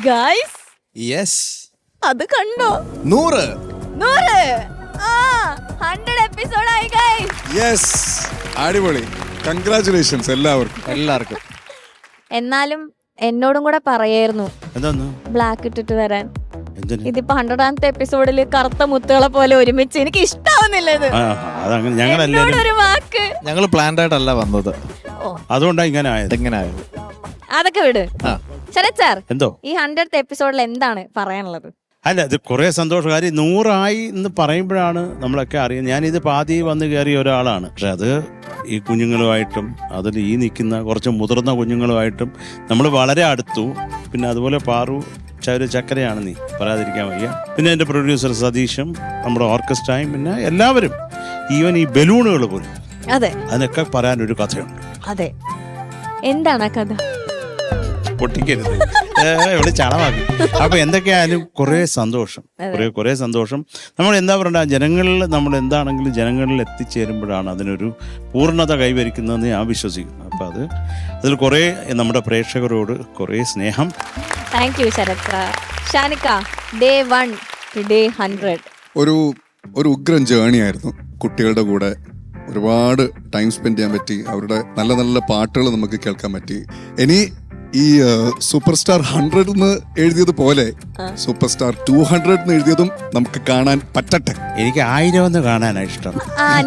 Guys yes, അത് കണ്ടോ? 100. 100 എപ്പിസോഡായി guys. Yes, അടിപൊളി. കൺഗ്രാറ്റുലേഷൻസ് എല്ലാവർക്കും. എന്നാലും എന്നോടും കൂടെ പറയായിരുന്നു എന്താന്ന് ബ്ലാക്ക് ഇട്ടിട്ട് വരാൻ. എന്തിന്? ഇതിപ്പോ 100ാമത്തെ എപ്പിസോഡിൽ കറുത്ത മുത്തുകളെ പോലെ ഒരുമിച്ച് എനിക്ക് ഇഷ്ടാവുന്നില്ല ഇത്. അതങ്ങനെ ഞങ്ങളല്ലേ, എന്നോടൊരു വാക്ക്. ഞങ്ങൾ പ്ലാൻഡ് ആയിട്ടല്ല വന്നത്, അതുകൊണ്ടാ ഇങ്ങനെ ആയത്. എങ്ങനെയായത് അതൊക്കെ വിട്. ശരത് സാർ, എന്തോ ഈ 100th എപ്പിസോഡിൽ എന്താണ് പറയാനുള്ളത്? അല്ല, ഇത് കുറേ സന്തോഷം. കാര്യം 100 എന്ന് പറയുമ്പോഴാണ് നമ്മളൊക്കെ അറിയുന്നത്. ഞാനിത് പാതി വന്ന് കയറിയ ഒരാളാണ്. പക്ഷെ അത് ഈ കുഞ്ഞുങ്ങളുമായിട്ടും അതിൽ ഈ നിൽക്കുന്ന കുറച്ച് മുതിർന്ന കുഞ്ഞുങ്ങളുമായിട്ടും നമ്മൾ വളരെ അടുത്തു. പിന്നെ അതുപോലെ പാറു ഒരു ചക്കരയാണ്, നീ പറയാതിരിക്കാൻ വയ്യ. പിന്നെ എൻ്റെ പ്രൊഡ്യൂസർ സതീഷും നമ്മുടെ ഓർക്കസ്ട്രയും പിന്നെ എല്ലാവരും, ഈവൻ ഈ ബലൂണുകൾ പോലും. അതെ, അതിനൊക്കെ പറയാനൊരു കഥയുണ്ട്. അതെ, എന്താണ് ആ കഥ? പൊട്ടിക്കരുത്, ഇവിടെ ചളമാക്കി. അപ്പൊ എന്തൊക്കെയായാലും കുറേ സന്തോഷം, കുറേ സന്തോഷം. നമ്മൾ എന്താ പറയണ്ട, ജനങ്ങളിൽ നമ്മൾ എന്താണെങ്കിലും ജനങ്ങളിൽ എത്തിച്ചേരുമ്പോഴാണ് അതിനൊരു പൂർണ്ണത കൈവരിക്കുന്നതെന്ന് ഞാൻ വിശ്വസിക്കുന്നു. അപ്പൊ അതിൽ കുറേ നമ്മുടെ പ്രേക്ഷകരോട് കുറേ സ്നേഹം. Thank you Sarath sir. Shanikka, day 1 to day 100 ഒരു ഉഗ്രൻ ജേണി ആയിരുന്നു. കുട്ടികളുടെ കൂടെ ഒരുപാട് ടൈം സ്പെൻഡ് ചെയ്യാൻ പറ്റി. അവരുടെ നല്ല നല്ല പാട്ടുകൾ നമുക്ക് കേൾക്കാൻ പറ്റി. ഇനി ഈ സൂപ്പർ സ്റ്റാർ 100 എന്ന് എഴുതിയത് പോലെ സൂപ്പർ സ്റ്റാർ 200 എന്ന് എഴുതിയതും നമുക്ക് കാണാൻ പറ്റട്ടെ. എനിക്ക് 1000 എന്ന് കാണാനാണ് ഇഷ്ടം.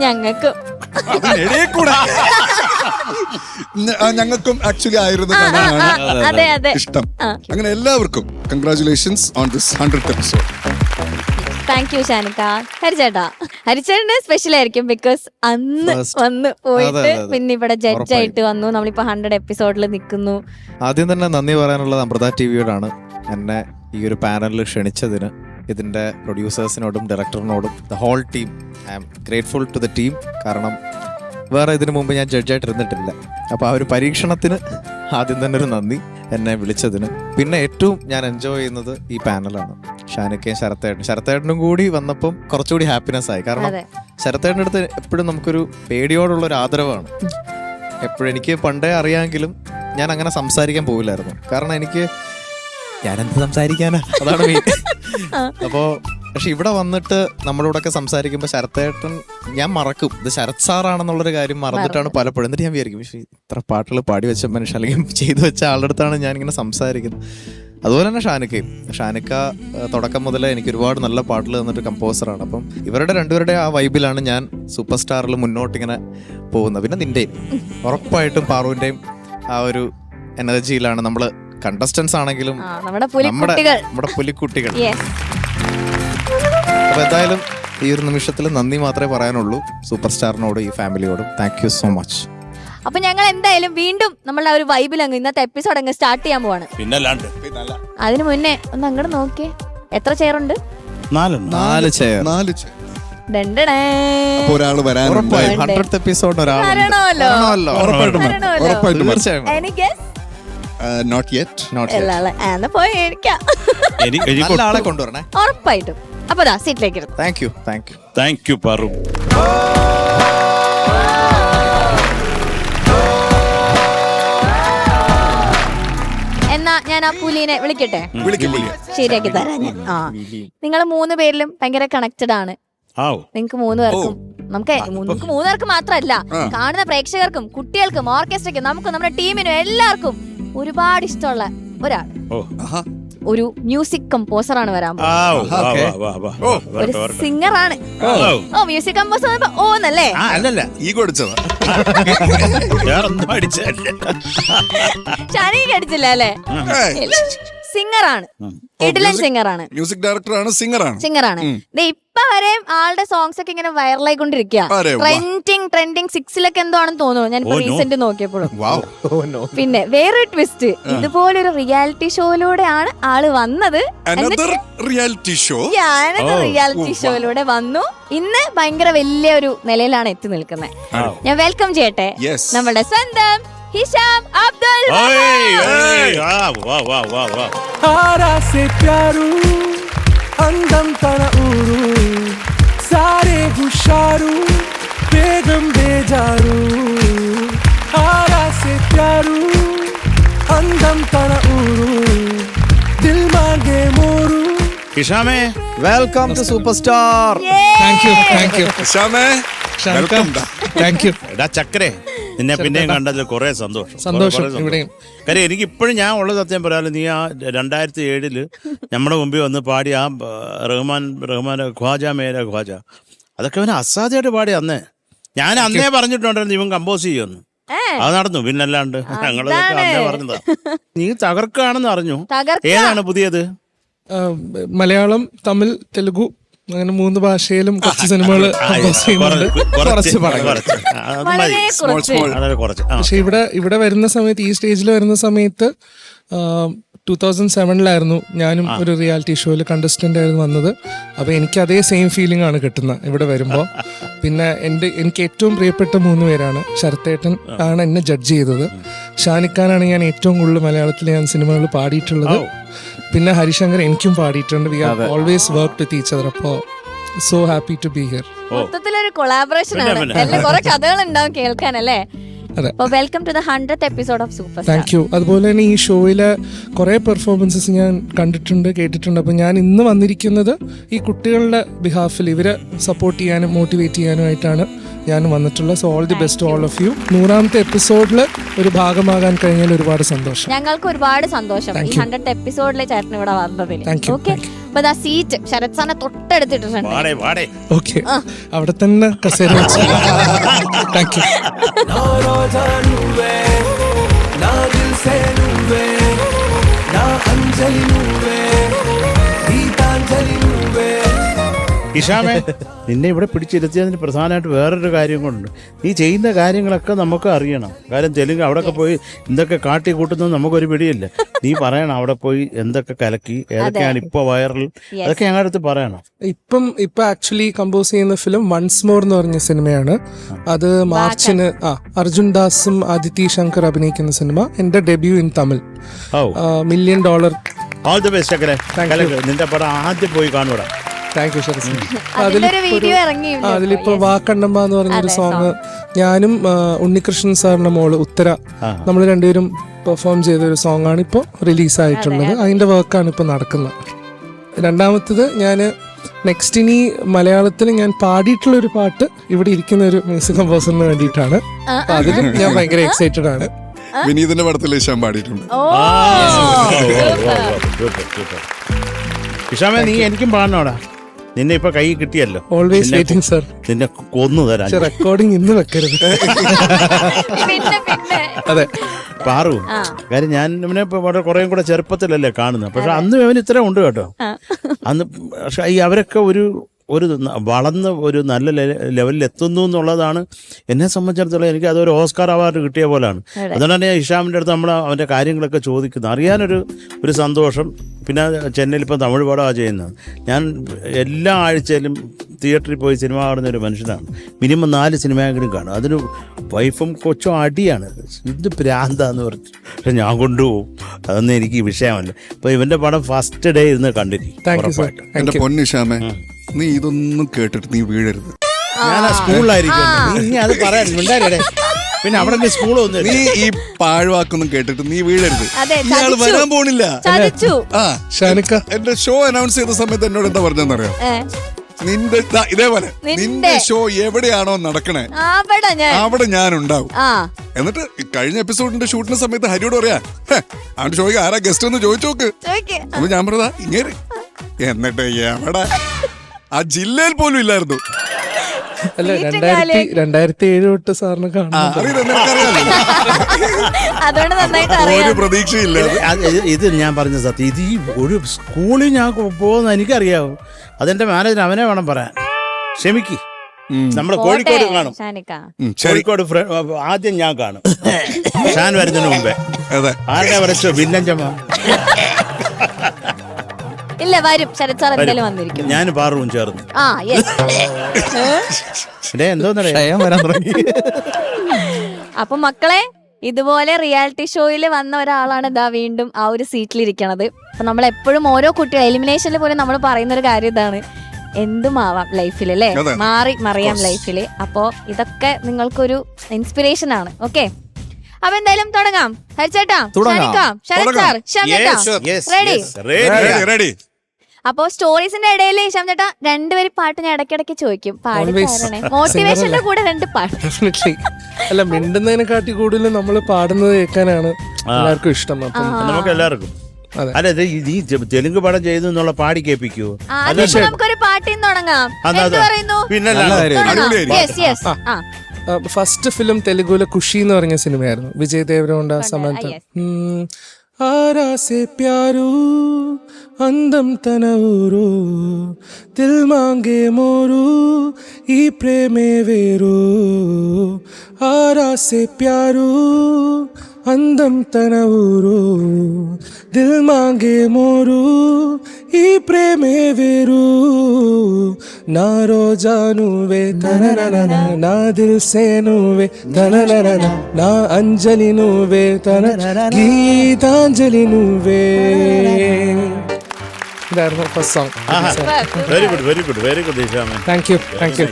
ഞങ്ങൾക്ക് ഞങ്ങൾക്കും ആക്ച്വലി ആയിരുന്നു കാണാനാണ് ഇഷ്ടം. അങ്ങനെ എല്ലാവർക്കും congratulations on this 100th episode. Thank you Shanikka. ഹരിച്ചേട്ടന് സ്പെഷ്യൽ ആയിരിക്കും, ബിക്കോസ് അന്ന് വന്ന് പോയിട്ട് പിന്നെ ഇവിടെ ജഡ്ജായിട്ട് വന്നു. നമ്മളിപ്പോ 100 എപ്പിസോഡിൽ നിൽക്കുന്നു. ആദ്യം തന്നെ നന്ദി പറയാനുള്ളത് അമൃത ടിവിയോടാണ്, എന്നെ ഈ ഒരു പാനലിൽ ക്ഷണിച്ചതിന്. ഇതിന്റെ പ്രൊഡ്യൂസേഴ്സിനോടും ഡയറക്ടറിനോടും the whole team, I am grateful to the team. കാരണം വേറെ ഇതിനു മുമ്പ് ഞാൻ ജഡ്ജായിട്ട് ഇരുന്നിട്ടില്ല. അപ്പോൾ ആ ഒരു പരീക്ഷണത്തിന് ആദ്യം തന്നെ ഒരു നന്ദി, എന്നെ വിളിച്ചതിന്. പിന്നെ ഏറ്റവും ഞാൻ എൻജോയ് ചെയ്യുന്നത് ഈ പാനലാണ്. ഷാനിക്കയും ശരത്തേട്ടനും കൂടി വന്നപ്പം കുറച്ചുകൂടി ഹാപ്പിനെസ് ആയി. കാരണം ശരത്തേട്ടൻ്റെ അടുത്ത് എപ്പോഴും നമുക്കൊരു പേടിയോടുള്ള ഒരു ആദരവാണ്. എപ്പോഴും എനിക്ക് പണ്ടേ അറിയാമെങ്കിലും ഞാൻ അങ്ങനെ സംസാരിക്കാൻ പോകില്ലായിരുന്നു. കാരണം ഞാനെന്ത് സംസാരിക്കാനാ, അതാണ് മെയിൻ. അപ്പോൾ പക്ഷെ ഇവിടെ വന്നിട്ട് നമ്മളോടൊക്കെ സംസാരിക്കുമ്പോൾ ശരത്തേട്ടൻ ഞാൻ മറക്കും, ഇത് ശരത് സാറാണെന്നുള്ളൊരു കാര്യം മറന്നിട്ടാണ് പലപ്പോഴും. എന്നിട്ട് ഞാൻ വിചാരിക്കും, പക്ഷേ ഇത്ര പാട്ടുകൾ പാടി വെച്ച മനുഷ്യ അല്ലെങ്കിൽ ചെയ്തു വെച്ച ആളുടെ അടുത്താണ് ഞാനിങ്ങനെ സംസാരിക്കുന്നത്. അതുപോലെ തന്നെ ഷാനിക്ക തുടക്കം മുതലേ എനിക്ക് ഒരുപാട് നല്ല പാട്ടുകൾ തന്നിട്ട് കമ്പോസറാണ്. അപ്പം ഇവരുടെ രണ്ടുപേരുടെ ആ വൈബിലാണ് ഞാൻ സൂപ്പർ സ്റ്റാറിൽ മുന്നോട്ടിങ്ങനെ പോകുന്നത്. പിന്നെ നിന്റെയും ഉറപ്പായിട്ടും പാറുവിൻ്റെയും ആ ഒരു എനർജിയിലാണ് നമ്മൾ കണ്ടസ്റ്റൻസ് ആണെങ്കിലും നമ്മുടെ പുലിക്കുട്ടികൾ. അപ്പൊ എന്തായാലും ഈ ഒരു നിമിഷത്തിൽ നന്ദി മാത്രമേ പറയാനുള്ളൂ സൂപ്പർ സ്റ്റാറിനോടും ഈ ഫാമിലിയോടും. Thank you so much. അപ്പൊ ഞങ്ങൾ എന്തായാലും വീണ്ടും നമ്മളുടെ ഒരു വൈബിൽ അങ്ങ് ഇന്നത്തെ എപ്പിസോഡ് അങ്ങ് സ്റ്റാർട്ട് ചെയ്യാൻ പോവാണ്. അതിനു മുന്നേ ഒന്ന് അങ്ങോട്ട് നോക്കിയേ, എത്ര ചെയർ ഉണ്ട്? 4 ചെയർ. ഒരാൾ വരാൻ 100th എപ്പിസോഡ് നോട്ട് യെറ്റ് ആളെ കൊണ്ടുവരണേ ഉറപ്പായിട്ടും. അപ്പൊ സീറ്റിലേക്ക് ഇരുന്നു. Thank you Paru. എന്നാ ഞാൻ ആ പുലിനെ വിളിക്കട്ടെ, ശരിയാക്കി തരാം ഞാൻ. നിങ്ങൾ 3 പേരിലും ഭയങ്കര കണക്റ്റഡ് ആണ്. നിങ്ങൾക്ക് 3 പേർക്കും നമുക്ക് 3 പേർക്ക് മാത്രമല്ല, കാണുന്ന പ്രേക്ഷകർക്കും കുട്ടികൾക്കും ഓർക്കസ്ട്രയ്ക്കും നമുക്കും നമ്മുടെ ടീമിനും എല്ലാവർക്കും ഒരുപാട് ഇഷ്ടമുള്ള ഒരാൾ, ഒരു മ്യൂസിക് കമ്പോസർ ആണ് വരാൻ പോകുന്നത്. ഒരു സിംഗർ ആണ്. Music composer ഓന്നല്ലേ? ഷാനിക്ക് അടിച്ചില്ല അല്ലേ? സിംഗർ ആണ്, കിടിലൻ സിംഗർ ആണ്, മ്യൂസിക് ഡയറക്ടർ ആണ്, സിംഗർ ആണ്. ഇപ്പൊ വരെയും ആളുടെ സോങ്സ് ഒക്കെ ഇങ്ങനെ വൈറലായിക്കൊണ്ടിരിക്കുക. ട്രെൻഡിങ് 6 എന്തോ ആണെന്ന് തോന്നുന്നു ഞാൻ റീസെന്റ് നോക്കിയപ്പോഴും. പിന്നെ വേറൊരു ട്വിസ്റ്റ്, ഇതുപോലൊരു റിയാലിറ്റി ഷോയിലൂടെയാണ് ആള് വന്നത്. റിയാലിറ്റി ഷോയിലൂടെ വന്നു. ഇന്ന് ഭയങ്കര വലിയൊരു നിലയിലാണ് എത്തി നിൽക്കുന്നത്. ഞാൻ വെൽക്കം ചെയ്യട്ടെ നമ്മുടെ സ്വന്തം हिशाम अब्दुल आरा से प्यारू अंदम तना ऊरू सारे हुशारू बेगम बेजारू आरा से प्यारू अंदम तना ऊरू दिल ഹിഷാമേ welcome to super star. Thank you ഹിഷാമേ, welcome ഡാ. Thank you. എടാ ചക്കരെ, നിന്നെ പിന്നെയും കണ്ടതിൽ കുറെ സന്തോഷം. ഇവിടെയും. കാര്യം എനിക്ക് ഇപ്പോഴും ഞാൻ ഉള്ള സത്യം പറയാമല്ലോ, നീ ആ 2007 നമ്മുടെ മുമ്പിൽ വന്ന് പാടി ആ റഹ്മാൻ ഖ്വാജ മേര ഖ്വാജ, അതൊക്കെ അവന് അസാധ്യമായിട്ട് പാടി അന്നേ. ഞാൻ അന്നേ പറഞ്ഞിട്ടുണ്ടായിരുന്നു ഇവൻ കമ്പോസ് ചെയ്യുമെന്ന്. അത് നടന്നു. പിന്നല്ലാണ്ട് ഞങ്ങളതൊക്കെ അന്നേ പറഞ്ഞതാ. നീ തകർക്കാണെന്ന് അറിഞ്ഞു. ഏതാണ് പുതിയത്? മലയാളം, തമിഴ്, തെലുഗു അങ്ങനെ 3 ഭാഷയിലും കുറച്ച് സിനിമകൾ കമ്പോസ് ചെയ്യുന്നുണ്ട്. പക്ഷെ ഇവിടെ വരുന്ന സമയത്ത്, ഈ സ്റ്റേജിൽ വരുന്ന സമയത്ത് 2007 ഞാനും ഒരു റിയാലിറ്റി ഷോയിൽ കണ്ടസ്റ്റന്റ് ആയിരുന്നു വന്നത്. അപ്പോൾ എനിക്ക് അതേ സെയിം ഫീലിംഗ് ആണ് കിട്ടുന്നത് ഇവിടെ വരുമ്പോൾ. പിന്നെ എനിക്ക് ഏറ്റവും പ്രിയപ്പെട്ട 3 പേരാണ്. ശരത്തേട്ടൻ ആണ് എന്നെ ജഡ്ജ് ചെയ്തത്. ഷാനിക്കാനാണ് ഞാൻ ഏറ്റവും കൂടുതൽ മലയാളത്തിൽ ഞാൻ സിനിമകൾ പാടിയിട്ടുള്ളത്. പിന്നെ ഹരിശങ്കർ എനിക്കും പാടിയിട്ടുണ്ട്. We have always work with each other. അപ്പോൾ so happy to be here. മൊത്തത്തിലൊരു കൊളാബറേഷൻ ആണ്. കുറെ കഥകൾ ഉണ്ടാവും കേൾക്കാനല്ലേ. അതെ. Welcome to the 100th episode of super star. Thank you. അതുപോലെ തന്നെ ഈ ഷോയിലെ കുറേ പെർഫോമൻസസ് ഞാൻ കണ്ടിട്ടുണ്ട്, കേട്ടിട്ടുണ്ട്. അപ്പോൾ ഞാൻ ഇന്ന് വന്നിരിക്കുന്നത് ഈ കുട്ടികളുടെ ബിഹാഫിൽ ഇവരെ സപ്പോർട്ട് ചെയ്യാനും മോട്ടിവേറ്റ് ചെയ്യാനുമായിട്ടാണ് ഞാൻ വന്നിട്ടുള്ളത്. So all the best all of you. 100th എപ്പിസോഡിൽ ഒരു ഭാഗമാകാൻ കഴിഞ്ഞാൽ ഒരുപാട് സന്തോഷം. ഞങ്ങൾക്ക് ഒരുപാട് സന്തോഷം ഈ 100th എപ്പിസോഡിൽ ചേട്ടൻ ഇവിടെ വന്നതിൽ. Thank you. ഓക്കെ, അപ്പൊ ദാ സീറ്റ് ശരത് സാറിനെ തൊട്ടടുത്തിട്ടുണ്ട്. ഓക്കെ, അവിടെ തന്നെ കസേര വെച്ചു. Thank you. నా రోజా నువ్వే, నా దిల్సే నువ్వే, నా అంజలి నువ్వే, గీతాంజలి నువ్వే. ഹിഷാമേ, നിന്നെ ഇവിടെ പിടിച്ചിരുത്തിയതിന് പ്രധാനമായിട്ട് വേറൊരു കാര്യം കൊണ്ട്, നീ ചെയ്യുന്ന കാര്യങ്ങളൊക്കെ നമുക്ക് അറിയണം. കാര്യം തെലുങ്ക് അവിടെയൊക്കെ പോയി എന്തൊക്കെ കാട്ടി കൂട്ടുന്നത് നമുക്കൊരു പിടിയില്ല. നീ പറയണം അവിടെ പോയി എന്തൊക്കെ കലക്കി, ഏതൊക്കെയാണ് ഇപ്പൊ വൈറൽ, അതൊക്കെ ഞങ്ങളുടെ അടുത്ത് പറയണം. ഇപ്പൊ ആക്ച്വലി കമ്പോസ് ചെയ്യുന്ന ഫിലിം വൺസ് മോർ എന്ന് പറഞ്ഞ സിനിമയാണ്. അത് മാർച്ചിന് അർജുൻ ദാസും ആദിത്യ ശങ്കർ അഭിനയിക്കുന്ന സിനിമ. എന്റെ debut in Tamil. $1 million. All the best അക്കരെ. നിന്റെ പടം ആദ്യം പോയി കാണൂടാ. Thank you Sarath. അതിലൊരു വീഡിയോ ഇറങ്ങിയിട്ടുണ്ട്. അതിലിപ്പോ വാക്കണ്ണമ്മ എന്ന് പറഞ്ഞൊരു സോങ് ഞാനും ഉണ്ണികൃഷ്ണൻ സാറിന്റെ മോള് ഉത്തര നമ്മൾ രണ്ടുപേരും പെർഫോം ചെയ്ത ഒരു സോങ് ആണ് ഇപ്പോൾ റിലീസായിട്ടുള്ളത്. അതിന്റെ വർക്കാണ് ഇപ്പൊ നടക്കുന്നത്. രണ്ടാമത്തത് ഞാൻ നെക്സ്റ്റ് ഇനി മലയാളത്തിൽ ഞാൻ പാടിയിട്ടുള്ള ഒരു പാട്ട് ഇവിടെ ഇരിക്കുന്ന ഒരു മ്യൂസിക് കമ്പോസറിന് വേണ്ടിയിട്ടാണ്. അതിലും ഞാൻ ഭയങ്കര എക്സൈറ്റഡ് ആണ്. വിനീതിന്റെ പടത്തിൽ ഇഷാൻ പാടിയിട്ടുണ്ട്. ഹിഷാമേ, നീ എനിക്കും പാടണോടാ. നിന്നെ ഇപ്പൊ കൈ കിട്ടിയല്ലോ. Always waiting sir. നിന്നെ കൊന്നു തരാൻ. റെക്കോർഡിംഗ് ഇന്ന് വെക്കരുത്. അതെ, പാറു. കാര്യം ഞാൻ ഇവനെ കുറേ കൂടെ ചെറുപ്പത്തിലല്ലേ കാണുന്നത്. പക്ഷെ അന്ന് ഇവന് ഇത്ര ഉണ്ട് കേട്ടോ. അന്ന് പക്ഷെ ഈ അവരൊക്കെ ഒരു വളർന്ന് ഒരു നല്ല ലെവലിൽ എത്തുന്നു എന്നുള്ളതാണ് എന്നെ സംബന്ധിച്ചിടത്തോളം. എനിക്ക് അതൊരു ഓസ്കാർ അവാർഡ് കിട്ടിയ പോലെയാണ്. അതുകൊണ്ടാണ് ഞാൻ ഹിഷാമിൻ്റെ അടുത്ത് നമ്മൾ അവൻ്റെ കാര്യങ്ങളൊക്കെ ചോദിക്കുന്നത്, അറിയാനൊരു സന്തോഷം. പിന്നെ ചെന്നൈയിൽ ഇപ്പം തമിഴ് പടമാണ് ചെയ്യുന്നത്. ഞാൻ എല്ലാ ആഴ്ചയിലും തിയേറ്ററിൽ പോയി സിനിമ കാണുന്ന ഒരു മനുഷ്യനാണ്. മിനിമം 4 സിനിമയെങ്കിലും കാണും. അതിന് വൈഫും കൊച്ചും അടിയാണ്. ഇത് പ്രാന്താന്ന് പറഞ്ഞു. പക്ഷെ ഞാൻ കൊണ്ടുപോകും. അതൊന്നും എനിക്ക് വിഷയമല്ല. അപ്പോൾ ഇവൻ്റെ പടം ഫസ്റ്റ് ഡേ ഇരുന്ന് കണ്ടിരിക്കും. എന്റെ പൊന്നിഷാമേ, നീ ഇതൊന്നും കേട്ടിട്ട് നീ വീഴരുത്. ഞാൻ ആ സ്കൂളിലായിരിക്കും. നീ അത് പറയാൻ മിണ്ടായില്ലേ? പിന്നെ അവിടെ സ്കൂൾ വന്നു. നീ ഈ പാഴ്വാക്കൊന്നും കേട്ടിട്ട് നീ വീഴരുത്. ഇയാൾ വരാൻ പോണില്ല. എന്റെ ഷോ അനൗൺസ് ചെയ്ത സമയത്ത് എന്നോട് എന്താ പറഞ്ഞെന്നറിയാം? നിന്റെ ഇതേപോലെ നിന്റെ ഷോ എവിടെയാണോ നടക്കണേ അവിടെ ഞാൻ ഉണ്ടാവും. എന്നിട്ട് കഴിഞ്ഞ എപ്പിസോഡിന്റെ ഷൂട്ടിന്റെ സമയത്ത് ഹരിയോട് പറയാ, അവന്റെ ഷോയ്ക്ക് ആരാ ഗസ്റ്റ് എന്ന് ചോദിച്ചു നോക്ക്. അപ്പൊ ഞാൻ പറഞ്ഞതാ ഇങ്ങനെ. എന്നിട്ട് എവിടെ ആ ജില്ലയിൽ പോലും ഇല്ലായിരുന്നു. അല്ല, 2007 തൊട്ട് സാറിന് ഒരു പ്രതീക്ഷയില്ല. ഇത് ഞാൻ പറഞ്ഞ സത്യം. ഇത് ഈ ഒരു സ്കൂളിൽ ഞാൻ പോകുന്ന എനിക്കറിയാവൂ. അതെന്റെ മാനേജർ, അവനെ വേണം പറയാൻ. ക്ഷമിക്ക്. നമ്മുടെ കോഴിക്കോട് കാണും. കോഴിക്കോട് ആദ്യം ഞാൻ കാണും. ഷാൻ വരുന്നതിന് മുമ്പേ. ആരുടെ വരച്ചോ? ഭിന്നഞ്ചമ്മ. ഇല്ല, വരും. ശരത് സാർ എന്തായാലും വന്നിരിക്കും. ഞാൻ പാറും ചേർന്ന്. അപ്പൊ മക്കളെ, ഇതുപോലെ റിയാലിറ്റി ഷോയിൽ വന്ന ഒരാളാണ് ഇതാ വീണ്ടും ആ ഒരു സീറ്റിലിരിക്കണത്. അപ്പൊ നമ്മൾ എപ്പോഴും ഓരോ കുട്ടികൾ എലിമിനേഷനിൽ പോലും നമ്മൾ പറയുന്ന ഒരു കാര്യം ഇതാണ്, എന്തുമാവാം ലൈഫിൽ അല്ലേ, മറിയാം ലൈഫിൽ. അപ്പോ ഇതൊക്കെ നിങ്ങൾക്കൊരു ഇൻസ്പിറേഷൻ ആണ്. ഓക്കെ, അപ്പൊ എന്തായാലും തുടങ്ങാം. ഹരിച്ചേട്ടാ, ശരത് സാർ, റെഡി? അപ്പൊ സ്റ്റോറീസിന്റെ ഇടയിൽ ഇഷാം ചേട്ടാ രണ്ടുപേരും പാട്ട് ഞാൻ ഇടയ്ക്കിടയ്ക്ക് ചോദിക്കും, പാടി Always. തരണേ. മോട്ടിവേഷന്റെ കൂടെ 2 പാട്ട്. ഡെഫിനറ്റ്ലി. അല്ല, മിണ്ടുന്നതിനെക്കാട്ടി കൂടുതൽ നമ്മൾ പാടുന്നത് കേൾക്കാനാണ് എല്ലാവർക്കും ഇഷ്ടം. അപ്പം നമുക്ക് എല്ലാവർക്കും. അതെ. അല്ല, ഇത് ഈ തെലുങ്ക് പടം ചെയ്തു എന്നുള്ള പാടി കേൾപ്പിക്കൂ. അതിപ്പോ നമുക്കൊരു പാട്ടിൽ തുടങ്ങാം. എന്ത് പറയുന്നു? പിന്നെ തുടങ്ങാം. Yes, yes. ആ. ഫസ്റ്റ് ഫിലിം തെലുഗുലെ ഖുഷി എന്ന് പറഞ്ഞ സിനിമയായിരുന്നു. വിജയ് ദേവരകൊണ്ട, സമന്ത. ആരാ സേ പ്യാരു అందం తన ఊరు దిల్ మాంగే మోరు ఈ ప్రేమే వేరు ఆరా సే ప్యారు అందం తన ఊరు దిల్ మాంగే మోరు ఈ ప్రేమే వేరు నా రోజా నువ్వే తననన నా దిల్ సే నువ్వే తననన నా అంజలి నువ్వే తన గీతాంజలి నువ్వే. ഇതായിരുന്നു first song. Very good, very good, very good ഇഷാമേ. Thank you, thank you.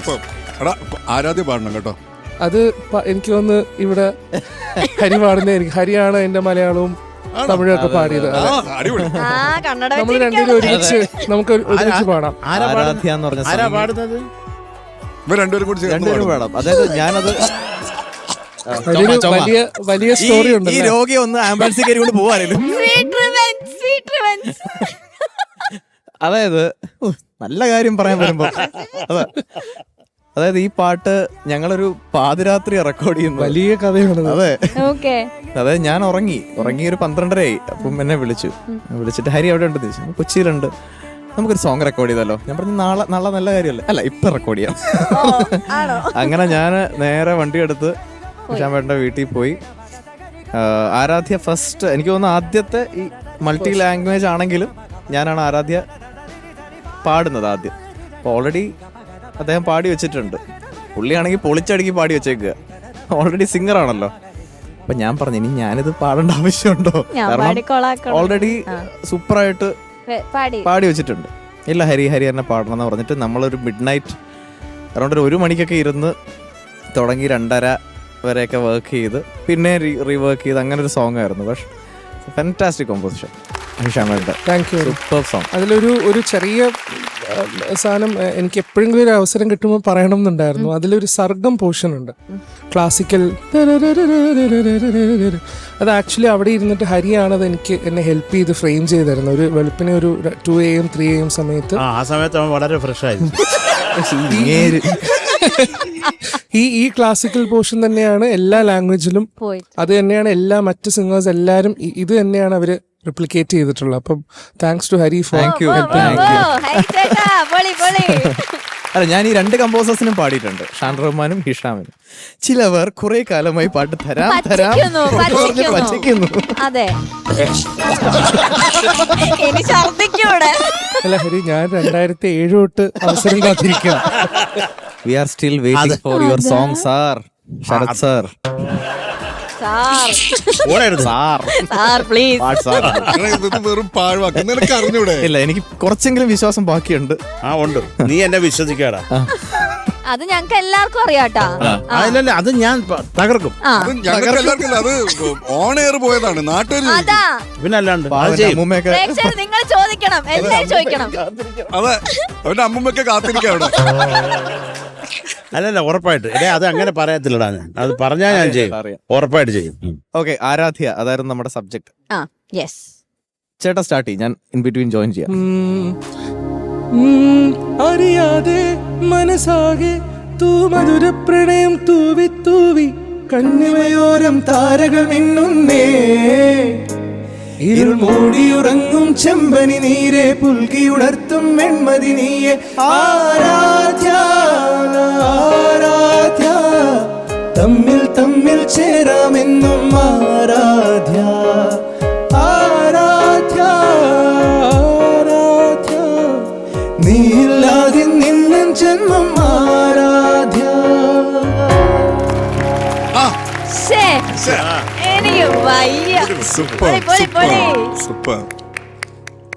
എടാ ആരാധ്യ പാടണം കേട്ടോ. അത് എനിക്ക് തോന്നുന്നു ഇവിടെ ഹരി പാടുന്നതായിരിക്കും. ഹരിയാണ് എന്റെ മലയാളവും തമിഴും ഒക്കെ പാടിയത്. അടിപൊളി. കന്നഡ നമ്മൾ രണ്ടുപേരും ഒരുമിച്ച് നമുക്ക് ഒരുമിച്ച് പാടാം. ആരാധ്യ എന്ന് പറഞ്ഞ ആരാ പാടുന്നത്? ഇവർ രണ്ടുപേരും കൂടി ചേർന്ന് രണ്ടുപേരും പാടാം. അതായത് ഞാനത് അതിലൊരു വലിയ വലിയ സ്റ്റോറി ഉണ്ട്. ഈ രോഗി ഒന്ന് ആംബുലൻസിൽ കയറി കൊണ്ട് പോവാറില്ല. അതായത് നല്ല കാര്യം പറയാൻ വരുമ്പോ അതെ, അതായത് ഈ പാട്ട് ഞങ്ങളൊരു പാതിരാത്രി റെക്കോർഡ് ചെയ്യുന്നു. വലിയ കഥയാണ്. അതെ, ഓക്കെ. അതായത് ഞാൻ ഉറങ്ങി ഒരു 12:30 അപ്പം എന്നെ വിളിച്ചിട്ട് ഹരി എവിടെ ഉണ്ടെന്ന് ചോദിച്ചു. കൊച്ചിയിലുണ്ട്, നമുക്കൊരു സോങ് റെക്കോർഡ് ചെയ്തല്ലോ. ഞാൻ പറഞ്ഞു നാളെ നല്ല കാര്യമല്ലേ. അല്ല, ഇപ്പൊ റെക്കോർഡ് ചെയ്യാം. അങ്ങനെ ഞാൻ നേരെ വണ്ടി എടുത്ത് ഷാമേട്ടൻ്റെ വീട്ടിൽ പോയി. ആരാധ്യ ഫസ്റ്റ്, എനിക്ക് തോന്നുന്നു ആദ്യത്തെ ഈ മൾട്ടി ലാംഗ്വേജ് ആണെങ്കിലും ഞാനാണ് ആരാധ്യ പാടുന്നത് ആദ്യം. അപ്പോൾ ഓൾറെഡി അദ്ദേഹം പാടി വെച്ചിട്ടുണ്ട്. പുള്ളിയാണെങ്കിൽ പൊളിച്ചടുക്കി പാടി വെച്ചേക്കുക. ഓൾറെഡി സിംഗർ ആണല്ലോ. അപ്പൊ ഞാൻ പറഞ്ഞു, ഇനി ഞാനിത് പാടേണ്ട ആവശ്യമുണ്ടോ? കാരണം ഓൾറെഡി സൂപ്പറായിട്ട് പാടി വെച്ചിട്ടുണ്ട്. ഇല്ല, ഹരി തന്നെ പാടണം എന്ന് പറഞ്ഞിട്ട് നമ്മളൊരു മിഡ് നൈറ്റ് അറൗണ്ട് 1 മണിക്കൊക്കെ ഇരുന്ന് തുടങ്ങി 2:30 വരെയൊക്കെ വർക്ക് ചെയ്ത് പിന്നെ റീവർക്ക് ചെയ്ത് അങ്ങനെ ഒരു സോങ് ആയിരുന്നു. പക്ഷെ fantastic composition. Thank you. Super song. അതിലൊരു ചെറിയ സാധനം എനിക്ക് എപ്പോഴെങ്കിലും ഒരു അവസരം കിട്ടുമ്പോൾ പറയണം എന്നുണ്ടായിരുന്നു. അതിലൊരു സർഗം പോർഷൻ ഉണ്ട്, ക്ലാസിക്കൽ. അത് ആക്ച്വലി അവിടെ ഇരുന്നിട്ട് ഹരിയാണ് അത് എന്നെ ഹെൽപ്പ് ചെയ്ത് ഫ്രെയിം ചെയ്ത് തരുന്നത്. ഒരു വെളുപ്പിനെ ഒരു 2 AM 3 AM സമയത്ത്. ആ സമയത്ത് അവൻ വളരെ ഫ്രഷ് ആയിരുന്നു. ഈ ക്ലാസിക്കൽ പോർഷൻ തന്നെയാണ് എല്ലാ ലാംഗ്വേജിലും. അത് തന്നെയാണ് എല്ലാ മറ്റ് സിംഗേഴ്സ് എല്ലാരും ഇത് തന്നെയാണ് അവര് റിപ്ലിക്കേറ്റ് ചെയ്തിട്ടുള്ളത്. അപ്പം താങ്ക്സ് ടു ഹരി ഫോർ. അല്ല, ഞാൻ ഈ 2 കമ്പോസേഴ്സിനും പാടിയിട്ടുണ്ട്, ഷാൻ റഹ്മാനും ഹിഷാമിനും. ചിലവർ കുറെ കാലമായി പാട്ട് തരാം പറ്റിക്കുന്നു. അതെ, അല്ല ഹരി, ഞാൻ 2007 തൊട്ട് അവസരം കാത്തിരിക്കുക. We are still waiting for your song, sir. Sarath sir. വെറും പാഴ്വാക്ക്. നിനക്ക് അറിഞ്ഞൂടെ? ഇല്ല, എനിക്ക് കുറച്ചെങ്കിലും വിശ്വാസം ബാക്കിയുണ്ട്. ഉണ്ട്. നീ എന്നെ വിശ്വസിക്കാടാ. അത് ഞങ്ങൾക്ക് എല്ലാവർക്കും അറിയാട്ടാ. അല്ലല്ല, അത് ഞാൻ തകർക്കും. ഞങ്ങൾക്ക് എല്ലാവർക്കും അത് ഓൺ എയർ പോയതാണ്, നാട്ടുകാർ. പിന്നെ അല്ലാണ്ട് നിങ്ങൾ ചോദിക്കണം, എല്ലാവരും ചോദിക്കണം. അതെ, അവന്റെ അമ്മൂമ്മയൊക്കെ കാത്തിരിക്കാം അവിടെ. അല്ലല്ല, ഉറപ്പായിട്ട്. അത് അങ്ങനെ പറയത്തില്ലടാ. ഞാൻ അത് പറഞ്ഞാൽ ഞാൻ ചെയ്യും, ഉറപ്പായിട്ട് ചെയ്യും. ഓക്കെ, ആരാധ്യ അതായിരുന്നു നമ്മുടെ സബ്ജക്ട്. ചേട്ടാ സ്റ്റാർട്ട് ചെയ്യും, ഞാൻ ഇൻ ബിറ്റ്വീൻ ജോയിൻ ചെയ്യാം. അറിയാതെ മനസാകെ തൂ മധുര പ്രണയം തൂവി തൂവി കണ്ണിമയോരം താരകൾ മിന്നുന്നേ. ഇരുൾ മൂടിയുറങ്ങും ചെമ്പനി നീരെ പുൽകിയുണർത്തും വെൺമതി നീയെ. ആരാധ്യ ആരാധ്യ തമ്മിൽ തമ്മിൽ ചേരാമെന്നും ആരാധ്യ ആരാധ്യ ആരാധ്യ നീയില്ലാതെ നിന്നും ജന്മം ആരാധ്യ.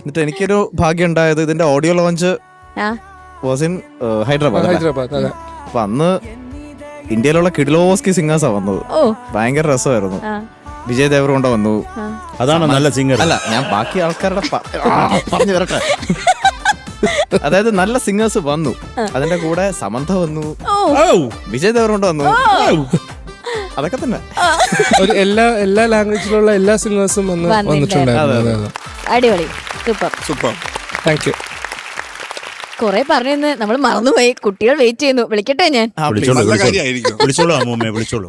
എന്നിട്ട് എനിക്കൊരു ഭാഗ്യം ഉണ്ടായത്, ഇതിന്റെ audio launch was in Hyderabad. അപ്പൊ അന്ന് ഇന്ത്യയിലുള്ള കിഡിലോസ്കി സിംഗേഴ്സാ വന്നത്. ഭയങ്കര രസമായിരുന്നു. വിജയ് ദേവരകൊണ്ട വന്നു. അതാണ് നല്ല സിംഗർ. അല്ല, ഞാൻ ബാക്കി ആൾക്കാരുടെ പറഞ്ഞു വരട്ടെ. അതായത് നല്ല സിംഗേഴ്സ് വന്നു, അതിന്റെ കൂടെ സമന്ത വന്നു, വിജയ് ദേവറുണ്ട് വന്നു, അതൊക്കെ തന്നെ. ഒരു എല്ലാ ലാംഗ്വേജിലുള്ള എല്ലാ സിംഗേഴ്സും വന്നിട്ടുണ്ടായിരുന്നു. അടിപൊളി, സൂപ്പർ സൂപ്പർ. Thank you. കൊറേ പറഞ്ഞു, നമ്മൾ മറന്നുപോയി. കുട്ടികൾ വെയിറ്റ് ചെയ്യുന്നു. വിളിക്കട്ടെ ഞാൻ? വിളിച്ചോളൂ നല്ല കാര്യമായിരിക്കും. വിളിച്ചോളൂ അമ്മൂമ്മ, വിളിച്ചോളൂ.